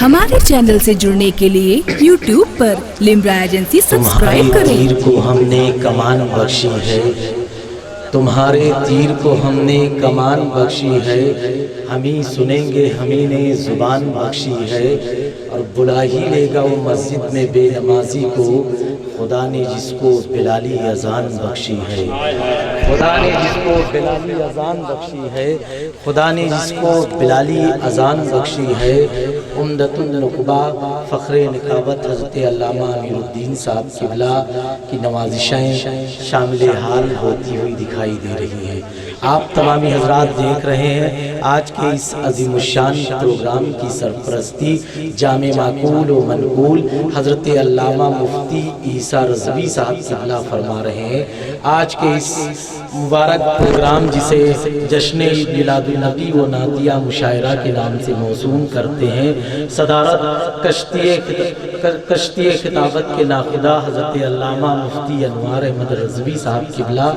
हमारे चैनल से जुड़ने के लिए YouTube पर लिम्रा एजेंसी सब्सक्राइब करें। तीर को हमने कमान बख्शी है, तुम्हारे तीर को हमने कमान बख्शी है, हम ही सुनेंगे हमी ने जुबान बख्शी है। और बुला ही लेगा वो मस्जिद में बेनमाजी को, खुदा ने जिसको बिलाली अजान बख्शी है। खुदा ने जिसको बिलाली अजान बख्शी है, खुदा ने जिसको बिलाली अजान बख्शी है। उम्दतुन नुक़बा फ़ख्रे निकाबत हज़रत अल्लामा अमीरुद्दीन साहब क़िबला की नवाज़िशें शामिल हाल होती हुई दिखाई दे रही हैं। आप तमामी हज़रात देख रहे हैं आज के इस अज़ीमुश्शान प्रोग्राम की सरपरस्ती जामे माकूल व मनकूल हज़रत अल्लामा मुफ्ती ईसा रज़वी साहब क़िबला फरमा रहे हैं। आज के इस मुबारक प्रोग्राम जिसे जश्न मिलादुन नबी व नातिया मुशायरा के नाम से मौसूम करते हैं, सदारत कश्ती खिताबत के नाक़िदा हज़रत अल्लामा मुफ्ती अनवार अहमद रज़वी साहब क़िबला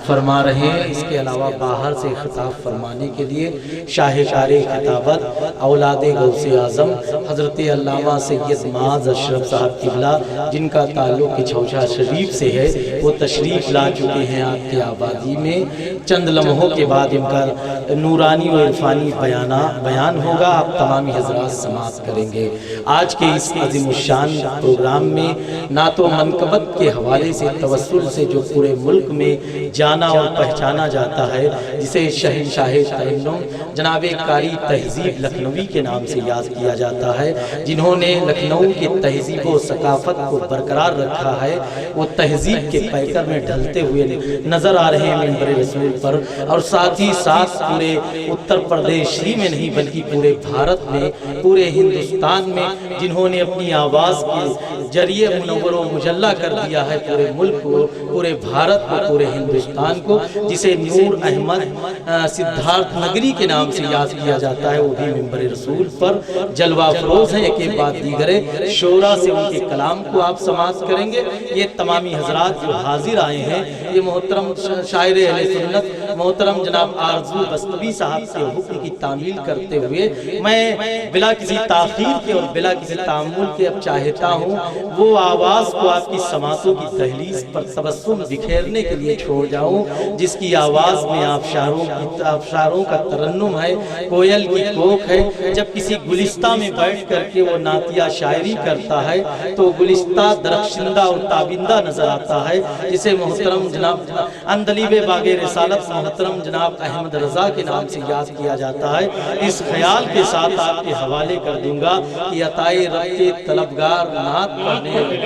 फरमा रहे हैं। इसके अलावा बाहर से खिताब फरमाने के लिए शाहकार खिताबत औलादे गौसे आज़म हज़रत अल्लामा सैयद माज़ अशरफ साहब क़िबला जिनका ताल्लुक़ छौछा शरीफ से है, वो तशरीफ़ ला चुके हैं आपके आबादी में। चंद लम्हों के बाद इनका नूरानी व इरफानी बयान होगा, आप तमामी हज़रात समाअत करेंगे। आज के इस अज़ीमुश्शान प्रोग्राम में नातो मनकबत के हवाले से तवस्सुल से जो पूरे मुल्क में जाना और पहचाना जाता है, जिसे शहंशाह तरन्नुम जनाब कारी तहज़ीब लखनवी के नाम से याद किया जाता है, जिन्होंने लखनऊ की तहज़ीब व सकाफ़त को बरकरार रखा है, वो तहज़ीब के पैकर में ढलते हुए नज़र आ रहे हैं मिंबर रसूल पर। और साथ ही साथ पूरे उत्तर प्रदेश ही में नहीं बल्कि पूरे भारत में, पूरे हिंदुस्तान में जिन्होंने अपनी आवाज़ के जरिए मुनव्वर व मुजल्ला कर दिया है पूरे मुल्क को, पूरे भारत को, पूरे हिंदुस्तान को, जिसे नूर अहमद सिद्धार्थ नगरी के नाम से याद किया जाता है, वो भी मिंबर रसूल पर जलवा फरोज हैं। एक बाद दीगरे शोरा से उनके कलाम को आप समाअत करेंगे। ये तमामी हजरात जो हाजिर आए हैं, ये मोहतरम शायर अहले सुन्नत मोहतरम जनाब आरज़ू बस्तवी साहब के हुक्म की तामील करते हुए मैं बिला किसी ताख़ीर के और बिला किसी तामुल के अब चाहता हूँ वो आवाज़ को आपकी समातों की दहलीज पर तबस्सुम बिखेरने के लिए छोड़ जाऊँ, जिसकी आवाज़ में आबशारों का तरन्नुम है, कोयल की कोक है। जब किसी गुलिस्ता में बैठ करके वो नातिया शायरी करता है तो गुलिस्ता दरख्शिंदा और ताबिंदा नजर आता है, जिसे मोहतरम जनाब अंदलीबे बागे रिसालत मोहतरम जनाब अहमद रज़ा के नाम से याद किया जाता है। इस ख्याल के साथ आपके हवाले कर दूंगा कि अताए रब के तलबगार नात पढ़ने लगे,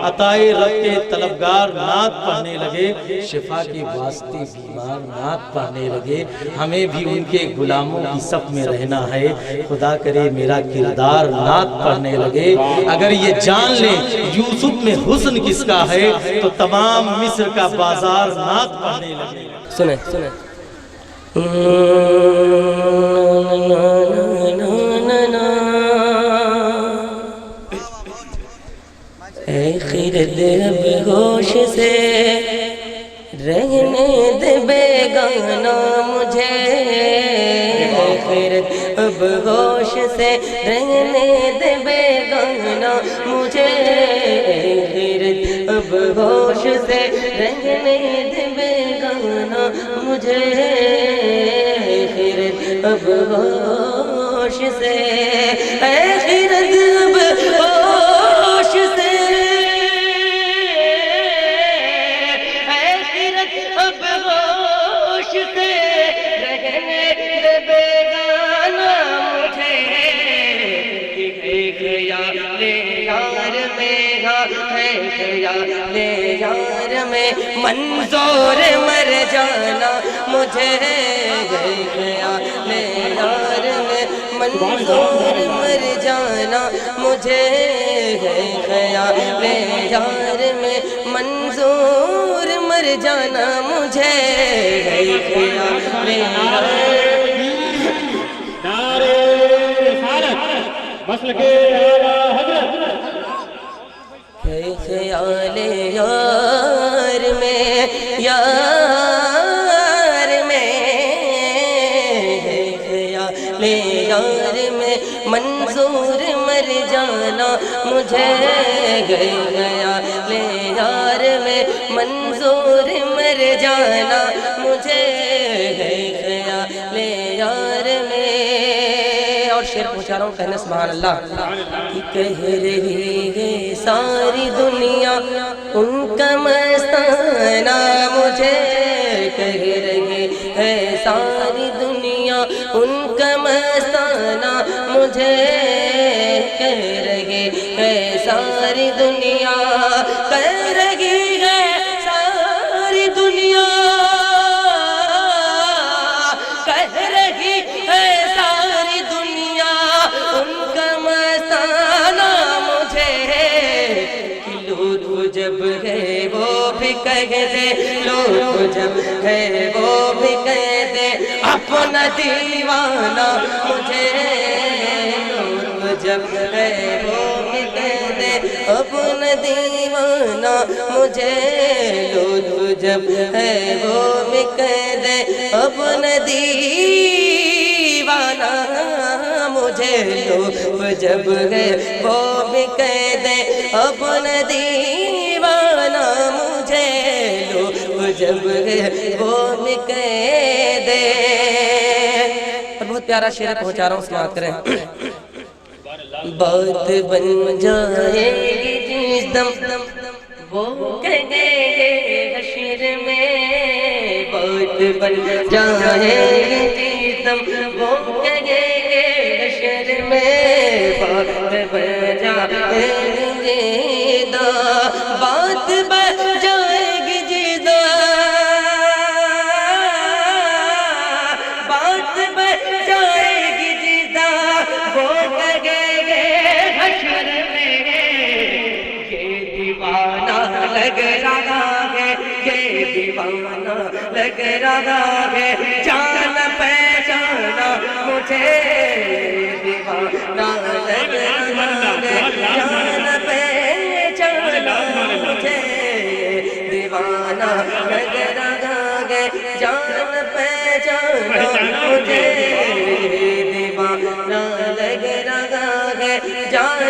अताए रब के तलबगार नात पढ़ने लगे, शिफा के वास्ते बीमार नात पढ़ने लगे। हमें भी उनके गुलामों की सफ में रहना है, खुदा करे मेरा किरदार नात पढ़ने लगे। अगर ये जान ले यूसुफ में हुस्न किसका है तो तमाम मिस्र का बाजार नात पढ़ने लगे। सुने सुने खिरद अब होश से रहने दे बेगाना मुझे, खिरद अब होश से रहने दे बेगाना मुझे, खिरद अब होश से रहने दे बेगाना मुझे, खिरद अब होश से, खिरद अब होश से, अब होश से रहने दे बेगाना मुझे, ख्याले यार मेरा है, ख्याले यार में मंजूर मर जाना मुझे, ख्याले यार में मंजूर मर जाना मुझे, ख्याले यार में मंजूर मर जाना मुझे, ख्याले नारे रिसालत मसलके आला हज़रत, ख्याले यार में, यार में, ख्याले यार में मंजूर مجھے گیا لے یار میں منظور مر جانا مجھے گیا لے یار میں. اور شعر پہنچا رہا ہوں کہنے سبحان اللہ. کہہ رہی ہے ساری دنیا ان کا مستانہ مجھے کہہ رہی ہے ساری دنیا ان کا مستانہ مجھے کہہ رہی ہے ساری دنیا کہہ رہی ہے ساری دنیا کہہ رہی ہے ساری دنیا ان کا مستانہ مجھے کہ لطف جب ہے وہ بھی کہہ دے لطف جب ہے وہ بھی کہہ دے اپنا دیوانہ مجھے لطف جب ہے وہ بھی کہہ دے اپنا دیوانہ مجھے لطف جب ہے وہ بھی کہہ دے اپنا دیوانہ مجھے لطف جب ہے وہ بھی کہہ دے اپنا دیوانہ مجھے لطف جب ہے وہ بھی کہہ دے. اور بہت پیارا شعر پہنچا رہا ہوں سماعت کریں. بات بن جائے گی جس دم وہ کہیں گے حشر میں بات بن جائے گی جس دم وہ کہیں گے حشر میں بات بن جائے گی جدا بات بن جائے گی جدا بات بن جائے گی جدا وہ کہیں گے حشر میں یہ دیوانہ لگ رہا ہے یہ دیوانہ لگ رہا ہے جان پہچانا مجھے دیوانہ لگ رہا ہے جان پہچانا مجھے دیوانہ لگ رہا ہے جان پہچانا مجھے دیوانہ لگ رہا ہے جان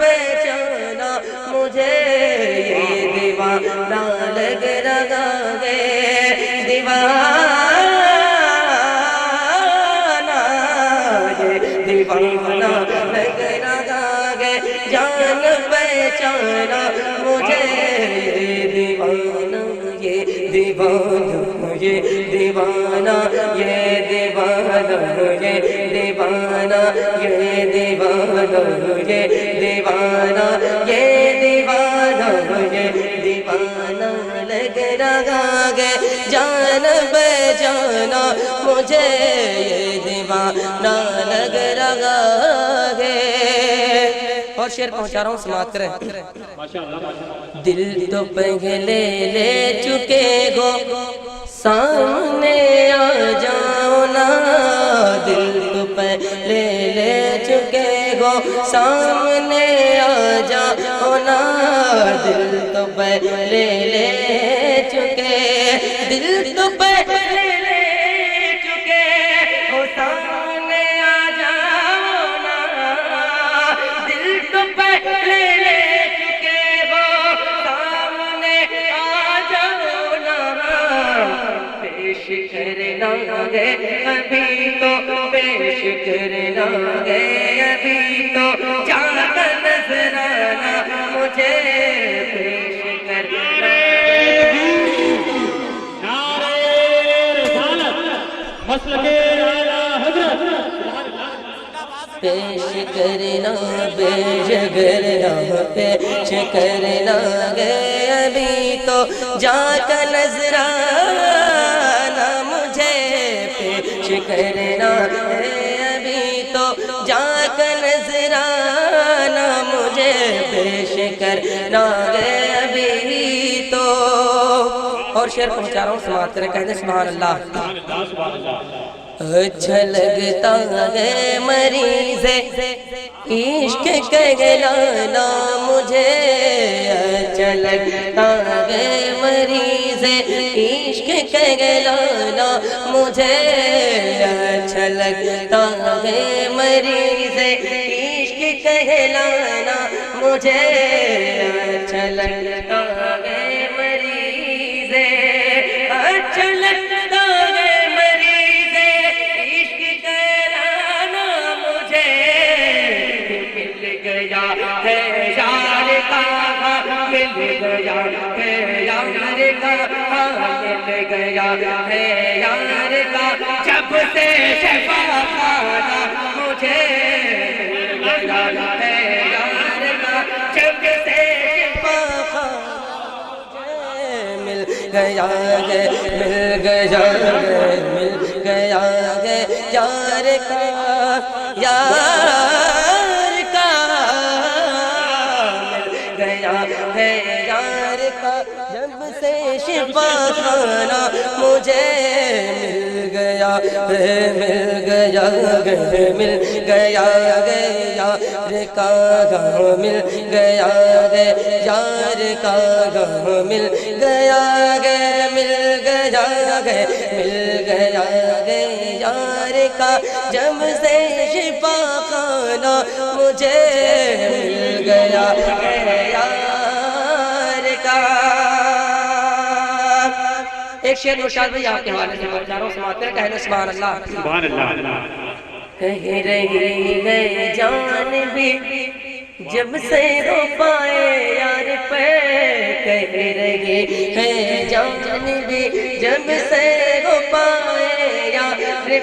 پہچانا مجھے دیوانہ لگ رہا ہے دیوانہ دیوانہ لگ رہا ہے جان پہچانا مجھے دیوانہ یہ دیوانہ یہ دیوانہ یہ دیوانہ یہ دیوانہ یہ دیوانہ یہ دیوانہ یہ دیوانہ یہ دیوانہ لگ رہا ہے جان بجانا مجھے یہ دیوانہ لگ رہا ہے. اور شعر پہنچا رہا ہوں سماعت کریں. دل تو پہلے لے چکے ہو سامنے آ جاؤ نا دل تو پہلے لے چکے ہو سامنے آ جاؤ نا دل تو پہلے لے چکے دل تو پہلے لے چکے ہو سامنے آ جاؤ نا دل تو پہلے لے چکے ہو سامنے آ جاؤ نا پیش کرنا ہے ابھی تو پیش کرنا ہے ابھی تو جا کر نظرانہ مجھے پیش کرنا مسلک اعلیٰ حضرت پیش کرنا پیش کرنا پیش کرنا گے ابھی تو جا کر نظرانہ مجھے پیش کرنا ہے ابھی تو جا کر نظرانہ مجھے پیش کرنا ہے ابھی تو. اور شعر پہنچا رہا ہوں سماعت کریں کہتے سبحان اللہ. اچھا لگتا ہے مریض عشق کہلانا مجھے اچھا لگتا ہے مریض عشق کہلانا مجھے اچھا لگتا ہے مریض عشق کہلانا مجھے اچھا لگتا ہے مریضے، اچھا لگتا ہے مریضے عشق کہلانا مجھے، مل گیا ہے یار کا مل گیا ہے یار کا مل گیا ہے یار کا، جب سے شفا خانہ مجھے مل گیا ہے یار کا، جب سے شفا خانہ مل گیا ہے، مل گیا ہے، مل گیا ہے یار کا، یار کا مل گیا ہے یار کا، جب سے شفا خانہ مجھے مل گیا ہے، مل گیا ہے، مل گیا ہے یار کا، مل گیا ہے یار کا، مل گیا ہے، مل گیا ہے، مل گیا ہے یار کا، جب سے شفا خانہ مجھے مل گیا ہے یار کا۔ ایک شعر ارشاد بھائی آپ کے حوالے سے میں چاہ رہا ہوں، سماعت کریں، کہنا سبحان اللہ۔ سبحان اللہ۔ کہہ رہی ہے جان بھی جب سے رو پائے یار پہ، کہہ رہی ہے جان بھی جب سے رو پائے یار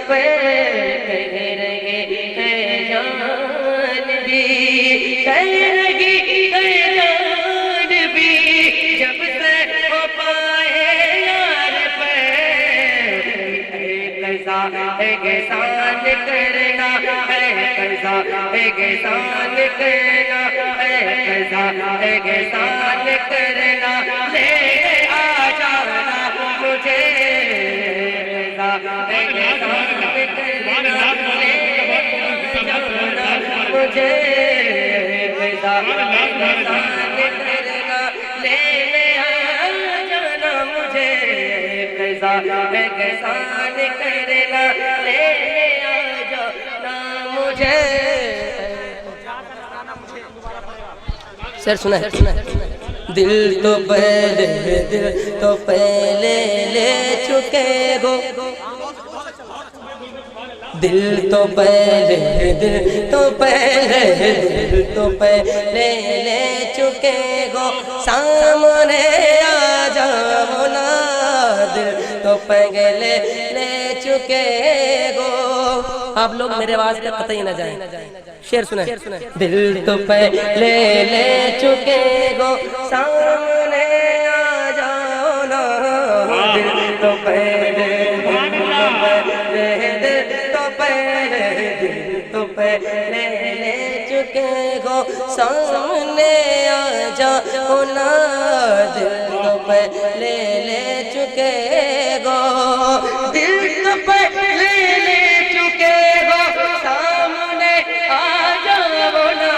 پہ، کہہ رہی ہے جان بھی، کہہ رہی ہے جان بھی جب سے رو پائے یار پہ، قضا ہے احسان کرنا ہے، قضا ہے احسان کرنا ہے، قضا ہے احسان کرنا، لے آ جانا مجھے، قضا ہے احسان کرنا، لے آ جانا مجھے، قضا ہے احسان کرنا، لے آ جانا مجھے، قضا ہے احسان کرنا، لے آ جانا مجھے۔ سر سنا ہے، دل تو پہلے، دل تو پہلے لے چکے ہو، دل تو پہلے، دل تو پہلے، دل تو پہلے لے چکے ہو، سامنے آ جاؤ نا، دل تو پہلے لے چکے ہو، آپ لوگ میرے آواز پہ قطعی نہ جائیں، شعر سنیں، دل تو پہلے لے چکے ہو، سامنے آ جاؤ نا، دل تو پہلے، دل تو پہلے، دل تو پہلے لے چکے ہو، سامنے آ جاؤ نا، دل تو پہلے لے چکے ہو، دل تو پہلے لے چکے ہو، سامنے آ جاؤ نا،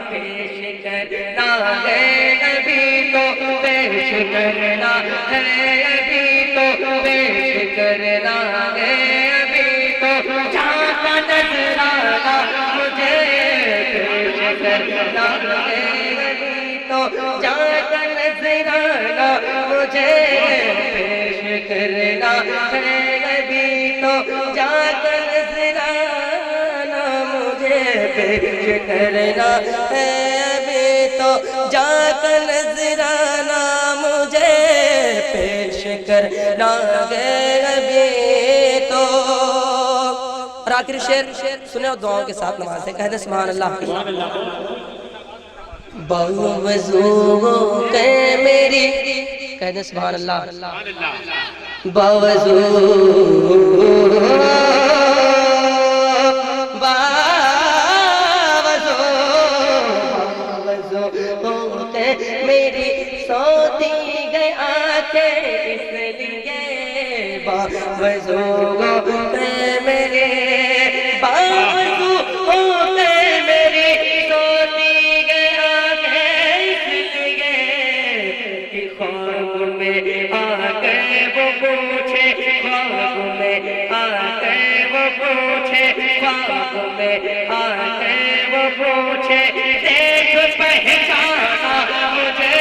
پیش کرنا ہے ابھی تو، پیش کرنا ہے ابھی تو، پیش کرنا ہے ابھی تو، جہاں کا نظرانہ مجھے پیش کرنا ہے ابھی تو، جہاں کا نظرانہ مجھے پیش کرنا ہے ابھی تو، جہاں کا نظرانہ مجھے پیش کرنا ہے ابھی تو، جہاں کا نظرانہ مجھے پیش کرنا ہے ابھی تو۔ اور آخری شعر سنے اور دعاؤں کے ساتھ نماز سے کہہ دیں سبحان اللہ۔ باوضو کہ میری، کہہ دیں سبحان اللہ، باوضو میری سوتی گئی آنکھیں اس لیے، باوضو میرے، باوضو میری سوتی گئی آنکھیں اس لیے، کہ خواب میں آ کے وہ پوچھے، خواب میں آ کے وہ پوچھے، خواب میں آ کے وہ पूछे देख पहचाना मुझे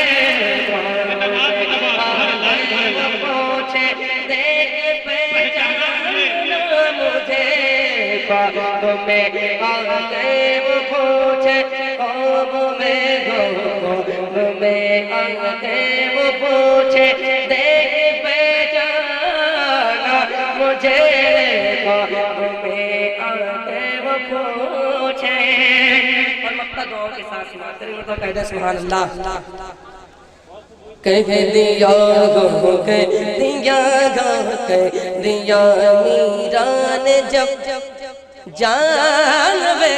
पूछे देख पहचाना मुझे ख्वाब में आके वो पूछे ख्वाब में आके वो पूछे देख पहचाना मुझे ख्वाब में आके वो पूछे। और मक्ता दुआओं के साथ सुनाते हैं तो कहते सुभान अल्लाह। कह दिया गो कह दिया गो कह दिया मीरा ने जब जानवे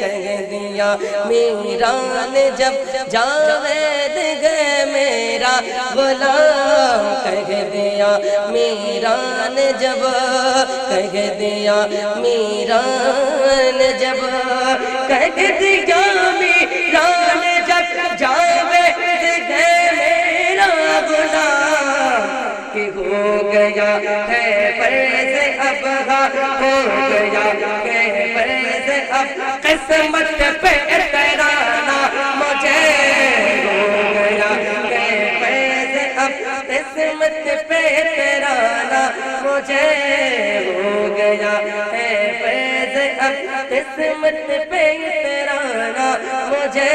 कह दिया मीरा ने जब जावेद गए मेरा गुलाम कह दिया मीरा ने जब कह दिया मीरा ने जब कह दिया मीरा ने जब जावेद गए मेरा गुलाम कि हो गया है फैज़ अब हो गया है फैज़ अब किस्मत पे तराना मुझे हो गया है फैज़ अब किस्मत पे तराना मुझे हो गया है फैज़ अब किस्मत पे तराना मुझे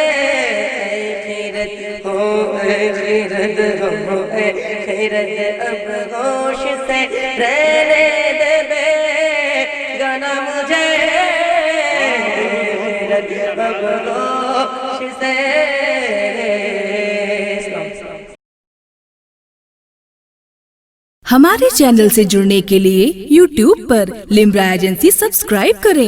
खैरत हो खैरत हो खैरत अब होश से रहने दे बेगाना मुझे खैरत अब होश से। हमारे चैनल से जुड़ने के लिए YouTube पर लिम्रा एजेंसी सब्सक्राइब करें।